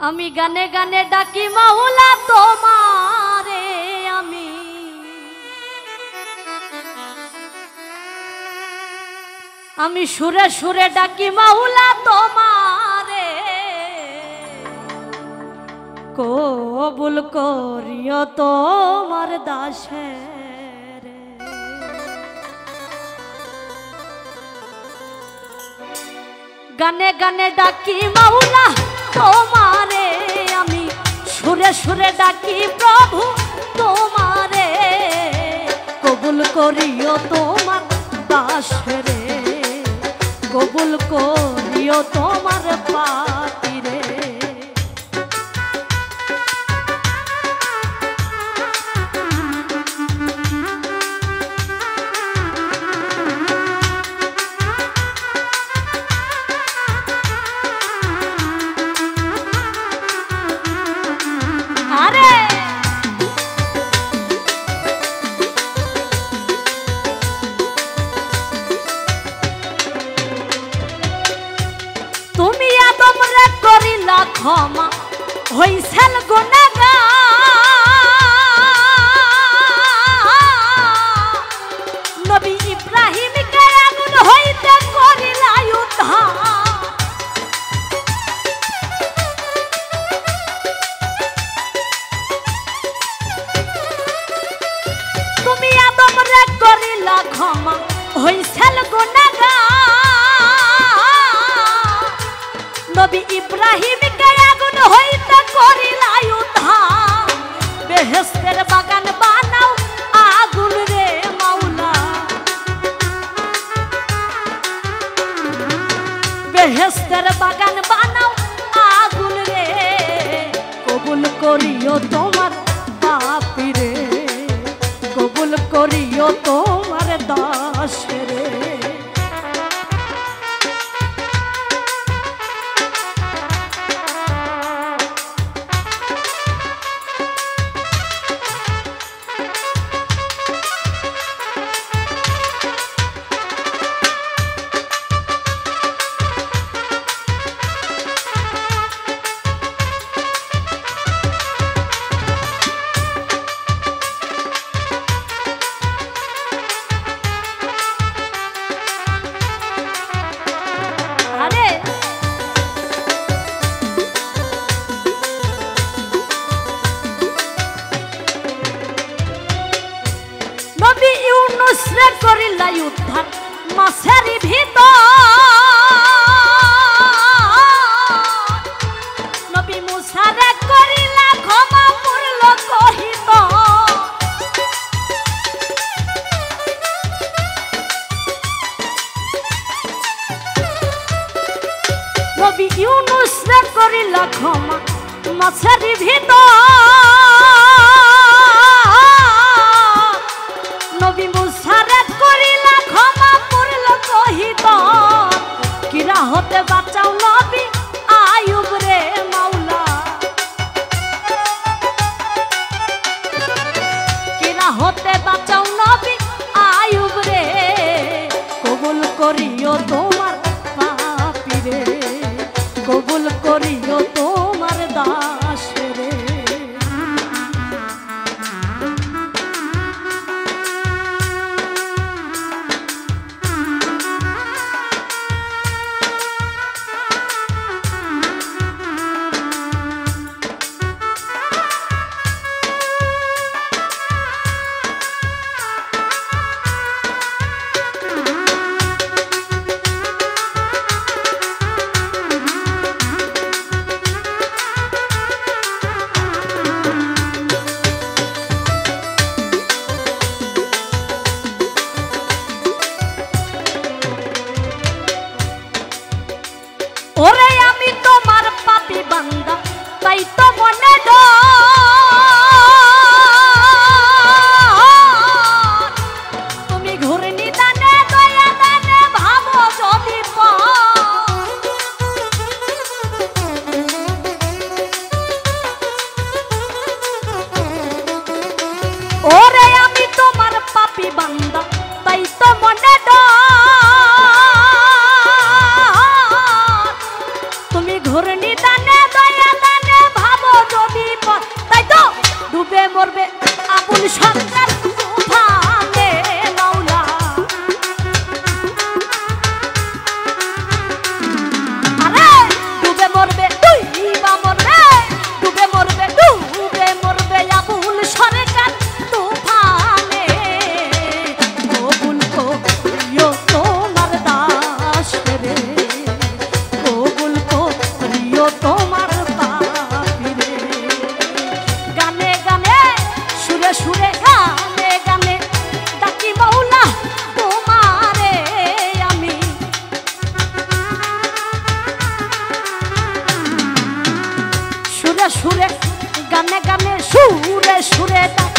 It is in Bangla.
আমি গানে গানে ডাকি মাওলা তোমারে, আমি সুরে সুরে ডাকি মাওলা তোমারে, কবুল করিও তোমার দাসের। গানে গানে ডাকি মাওলা তোমারে, আমি সুরে সুরে ডাকি প্রভু তোমারে, কবুল করিও তোমার দাসের, কবুল করিও তোমার পাতিরে। তুমি আদম রে করিলা ক্ষমা, হইছেন গুনাহগার, নবী ইব্রাহিমকে আগুন হইতে করিলা উদ্ধার। তুমি আদম রে করিলা ক্ষমা, হইছেন গুনাহগার, নবী ইব্রাহিমকে আগুন হইতে করিলা উদ্ধার। বেহেশতের বাগান বানাও আগুন রে মাওলা, বেহেশতের বাগান বানাও আগুন রে, কবুল করিও তোমার পাপীরে, কবুল করিও তোমার দাসেরে। ইউনুসরে করিলা উদ্ধার মাছের ভিতর, নবী মুসারে করিলা ক্ষমা পূর্ণ কহিত। নবী ইউনুসরে করিলা ক্ষমা মাছের ভিতর, নবী মুসারে করিলা ক্ষমা পূর্ণ কহিত। কিরা হতে বাঁচাও নবী আয়ুব রে মাওলা, কিরা হতে বাঁচাও নবী আয়ুব রে, কবুল করিও তোমার পাপীরে, কবুল করিও তোমার দাসেরে। ওরে আমি তোমার পাপী বান্দা, তাই তো মনে ডর, তুমি ঘূর্ণি দানে দয়া দানে ভাবো যদি ওরে আমি তোমার পাপী বান্দা, তাই তো মনে ডর, তুমি ঘূর্ণি দানে দয়া দানে সুরে সুরে গানে গানে সুরে সুরে ডাক